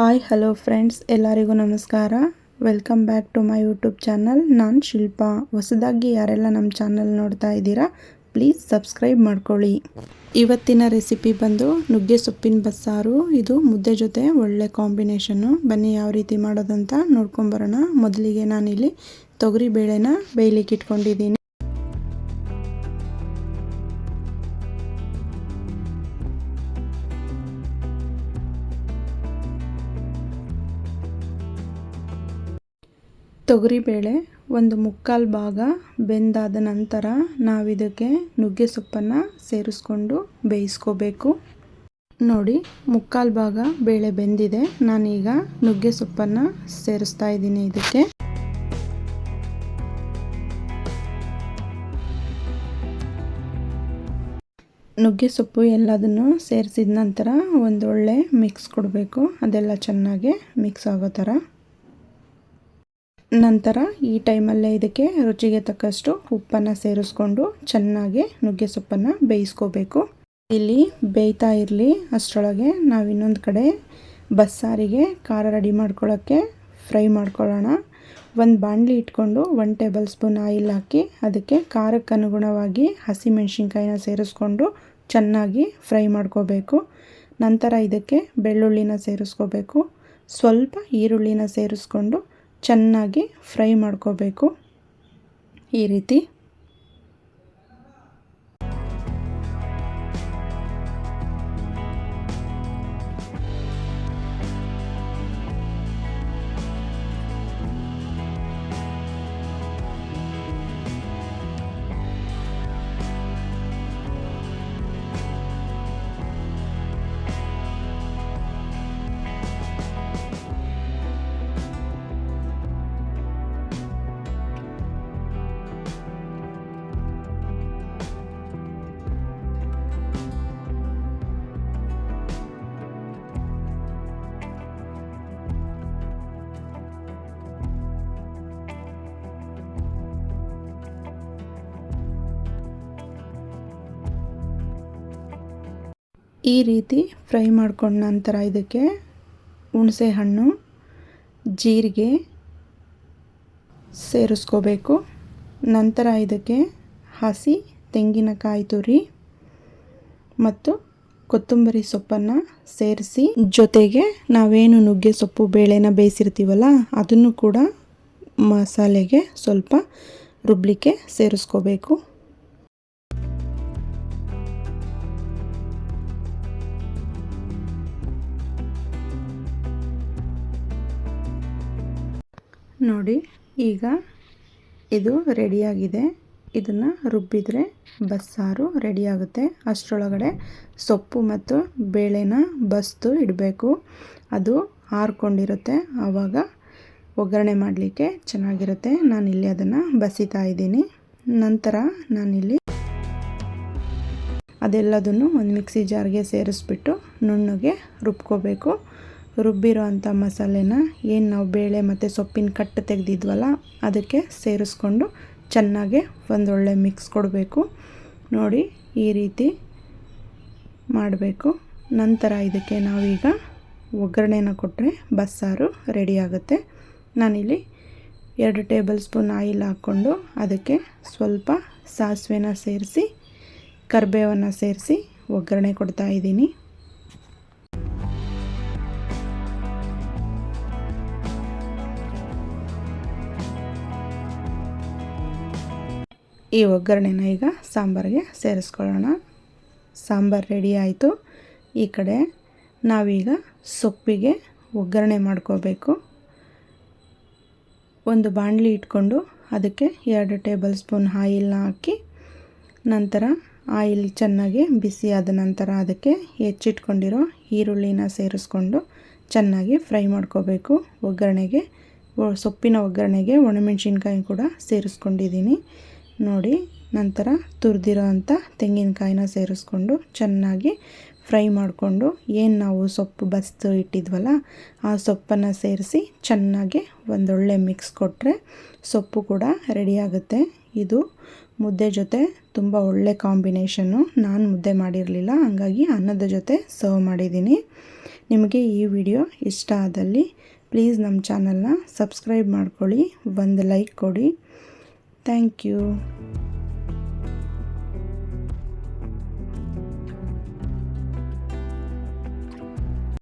Hi hello friends, ಎಲ್ಲರಿಗೂ ನಮಸ್ಕಾರ. Welcome back to my YouTube channel. ನಾನು ಶಿಲ್ಪಾ. ಹೊಸದಾಗಿ ಯಾರೆಲ್ಲ ನಮ್ಮ ಚಾನಲ್ ನೋಡ್ತಾ ಇದ್ದೀರಾ, ಪ್ಲೀಸ್ ಸಬ್ಸ್ಕ್ರೈಬ್ ಮಾಡ್ಕೊಳ್ಳಿ. ಇವತ್ತಿನ ರೆಸಿಪಿ ಬಂದು ನುಗ್ಗೆ ಸೊಪ್ಪಿನ ಬಸ್ಸಾರು. ಇದು ಮುದ್ದೆ ಜೊತೆ ಒಳ್ಳೆ ಕಾಂಬಿನೇಷನ್ನು. ಬನ್ನಿ ಯಾವ ರೀತಿ ಮಾಡೋದಂತ ನೋಡ್ಕೊಂಬರೋಣ. ಮೊದಲಿಗೆ ನಾನಿಲ್ಲಿ ತೊಗರಿ ಬೇಳೆನ ಬೇಯಲಿಕ್ಕೆ ಇಟ್ಕೊಂಡಿದ್ದೀನಿ. ತೊಗರಿಬೇಳೆ ಒಂದು ಮುಕ್ಕಾಲು ಭಾಗ ಬೆಂದಾದ ನಂತರ ನಾವಿದಕ್ಕೆ ನುಗ್ಗೆ ಸೊಪ್ಪನ್ನು ಸೇರಿಸ್ಕೊಂಡು ಬೇಯಿಸ್ಕೋಬೇಕು. ನೋಡಿ, ಮುಕ್ಕಾಲು ಭಾಗ ಬೇಳೆ ಬೆಂದಿದೆ. ನಾನೀಗ ನುಗ್ಗೆ ಸೊಪ್ಪನ್ನು ಸೇರಿಸ್ತಾ ಇದ್ದೀನಿ. ಇದಕ್ಕೆ ನುಗ್ಗೆ ಸೊಪ್ಪು ಎಲ್ಲದನ್ನು ಸೇರಿಸಿದ ನಂತರ ಒಂದೊಳ್ಳೆ ಮಿಕ್ಸ್ ಕೊಡಬೇಕು. ಅದೆಲ್ಲ ಚೆನ್ನಾಗಿ ಮಿಕ್ಸ್ ಆಗೋ ಥರ. ನಂತರ ಈ ಟೈಮಲ್ಲೇ ಇದಕ್ಕೆ ರುಚಿಗೆ ತಕ್ಕಷ್ಟು ಉಪ್ಪನ್ನು ಸೇರಿಸ್ಕೊಂಡು ಚೆನ್ನಾಗಿ ನುಗ್ಗೆ ಸೊಪ್ಪನ್ನು ಬೇಯಿಸ್ಕೋಬೇಕು. ಇಲ್ಲಿ ಬೇಯ್ತಾ ಇರಲಿ ಅಷ್ಟರೊಳಗೆ ನಾವು ಇನ್ನೊಂದು ಕಡೆ ಬಸ್ಸಾರಿಗೆ ಖಾರ ರೆಡಿ ಮಾಡ್ಕೊಳ್ಳೋಕ್ಕೆ ಫ್ರೈ ಮಾಡ್ಕೊಳ್ಳೋಣ. ಒಂದು ಬಾಣಲಿ ಇಟ್ಕೊಂಡು 1 ಟೇಬಲ್ ಸ್ಪೂನ್ ಆಯಿಲ್ ಹಾಕಿ ಅದಕ್ಕೆ ಖಾರಕ್ಕೆ ಅನುಗುಣವಾಗಿ ಹಸಿಮೆಣಸಿನ್ಕಾಯಿನ ಸೇರಿಸ್ಕೊಂಡು ಚೆನ್ನಾಗಿ ಫ್ರೈ ಮಾಡ್ಕೋಬೇಕು. ನಂತರ ಇದಕ್ಕೆ ಬೆಳ್ಳುಳ್ಳಿನ ಸೇರಿಸ್ಕೋಬೇಕು. ಸ್ವಲ್ಪ ಈರುಳ್ಳಿನ ಸೇರಿಸ್ಕೊಂಡು ಚೆನ್ನಾಗಿ ಫ್ರೈ ಮಾಡ್ಕೋಬೇಕು. ಈ ರೀತಿ ಫ್ರೈ ಮಾಡ್ಕೊಂಡ ನಂತರ ಇದಕ್ಕೆ ಹುಣಸೆ ಹಣ್ಣು, ಜೀರಿಗೆ ಸೇರಿಸ್ಕೋಬೇಕು. ನಂತರ ಇದಕ್ಕೆ ಹಸಿ ತೆಂಗಿನಕಾಯಿ ತುರಿ ಮತ್ತು ಕೊತ್ತಂಬರಿ ಸೊಪ್ಪನ್ನು ಸೇರಿಸಿ, ಜೊತೆಗೆ ನಾವೇನು ನುಗ್ಗೆ ಸೊಪ್ಪು ಬೇಳೆನ ಬೇಯಿಸಿರ್ತೀವಲ್ಲ ಅದನ್ನು ಕೂಡ ಮಸಾಲೆಗೆ ಸ್ವಲ್ಪ ರುಬ್ಲಿಕ್ಕೆ ಸೇರಿಸ್ಕೋಬೇಕು. ನೋಡಿ, ಈಗ ಇದು ರೆಡಿಯಾಗಿದೆ. ಇದನ್ನು ರುಬ್ಬಿದರೆ ಬಸ್ಸಾರು ರೆಡಿಯಾಗುತ್ತೆ. ಅಷ್ಟರೊಳಗಡೆ ಸೊಪ್ಪು ಮತ್ತು ಬೇಳೆನ ಬಸ್ದು ಇಡಬೇಕು. ಅದು ಆರಿಕೊಂಡಿರುತ್ತೆ, ಆವಾಗ ಒಗ್ಗರಣೆ ಮಾಡಲಿಕ್ಕೆ ಚೆನ್ನಾಗಿರುತ್ತೆ. ನಾನಿಲ್ಲಿ ಅದನ್ನು ಬಸಿತಾ ಇದ್ದೀನಿ. ನಂತರ ನಾನಿಲ್ಲಿ ಅದೆಲ್ಲದನ್ನು ಒಂದು ಮಿಕ್ಸಿ ಜಾರ್ಗೆ ಸೇರಿಸ್ಬಿಟ್ಟು ನುಣ್ಣಗೆ ರುಬ್ಕೋಬೇಕು. ರುಬ್ಬಿರೋ ಅಂಥ ಮಸಾಲೆನ ಏನು ನಾವು ಬೇಳೆ ಮತ್ತು ಸೊಪ್ಪಿನ ಕಟ್ಟು ತೆಗೆದಿದ್ವಲ್ಲ ಅದಕ್ಕೆ ಸೇರಿಸ್ಕೊಂಡು ಚೆನ್ನಾಗಿ ಒಂದೊಳ್ಳೆ ಮಿಕ್ಸ್ ಕೊಡಬೇಕು. ನೋಡಿ, ಈ ರೀತಿ ಮಾಡಬೇಕು. ನಂತರ ಇದಕ್ಕೆ ನಾವೀಗ ಒಗ್ಗರಣೆನ ಕೊಟ್ಟರೆ ಬಸ್ಸಾರು ರೆಡಿಯಾಗುತ್ತೆ. ನಾನಿಲ್ಲಿ 2 ಟೇಬಲ್ ಸ್ಪೂನ್ ಆಯಿಲ್ ಹಾಕ್ಕೊಂಡು ಅದಕ್ಕೆ ಸ್ವಲ್ಪ ಸಾಸಿವೆನ ಸೇರಿಸಿ ಕರಿಬೇವನ್ನು ಸೇರಿಸಿ ಒಗ್ಗರಣೆ ಕೊಡ್ತಾ ಇದ್ದೀನಿ. ಈ ಒಗ್ಗರಣೆನ ಈಗ ಸಾಂಬಾರಿಗೆ ಸೇರಿಸ್ಕೊಳ್ಳೋಣ. ಸಾಂಬಾರು ರೆಡಿ ಆಯಿತು. ಈ ಕಡೆ ನಾವೀಗ ಸೊಪ್ಪಿಗೆ ಒಗ್ಗರಣೆ ಮಾಡ್ಕೋಬೇಕು. ಒಂದು ಬಾಣಲಿ ಇಟ್ಕೊಂಡು ಅದಕ್ಕೆ 2 ಟೇಬಲ್ ಸ್ಪೂನ್ ಆಯಿಲ್ನ ಹಾಕಿ, ನಂತರ ಆಯಿಲ್ ಚೆನ್ನಾಗಿ ಬಿಸಿ ಆದ ನಂತರ ಅದಕ್ಕೆ ಹೆಚ್ಚಿಟ್ಕೊಂಡಿರೋ ಈರುಳ್ಳಿನ ಸೇರಿಸ್ಕೊಂಡು ಚೆನ್ನಾಗಿ ಫ್ರೈ ಮಾಡ್ಕೋಬೇಕು. ಒಗ್ಗರಣೆಗೆ ಸೊಪ್ಪಿನ ಒಗ್ಗರಣೆಗೆ ಒಣಮೆಣಸಿನ್ಕಾಯಿ ಕೂಡ ಸೇರಿಸ್ಕೊಂಡಿದ್ದೀನಿ. ನೋಡಿ, ನಂತರ ತುರಿದಿರೋ ಅಂಥ ತೆಂಗಿನಕಾಯಿನ ಸೇರಿಸ್ಕೊಂಡು ಚೆನ್ನಾಗಿ ಫ್ರೈ ಮಾಡಿಕೊಂಡು ಏನು ನಾವು ಸೊಪ್ಪು ಬಸ್ದು ಇಟ್ಟಿದ್ವಲ್ಲ ಆ ಸೊಪ್ಪನ್ನು ಸೇರಿಸಿ ಚೆನ್ನಾಗಿ ಒಂದೊಳ್ಳೆ ಮಿಕ್ಸ್ ಕೊಟ್ಟರೆ ಸೊಪ್ಪು ಕೂಡ ರೆಡಿಯಾಗುತ್ತೆ. ಇದು ಮುದ್ದೆ ಜೊತೆ ತುಂಬ ಒಳ್ಳೆ ಕಾಂಬಿನೇಷನ್ನು. ನಾನು ಮುದ್ದೆ ಮಾಡಿರಲಿಲ್ಲ, ಹಾಗಾಗಿ ಅನ್ನದ ಜೊತೆ ಸರ್ವ್ ಮಾಡಿದ್ದೀನಿ. ನಿಮಗೆ ಈ ವಿಡಿಯೋ ಇಷ್ಟ ಆದಲ್ಲಿ ಪ್ಲೀಸ್ ನಮ್ಮ ಚಾನಲ್ನ ಸಬ್ಸ್ಕ್ರೈಬ್ ಮಾಡ್ಕೊಳ್ಳಿ, ಒಂದು ಲೈಕ್ ಕೊಡಿ. Thank you.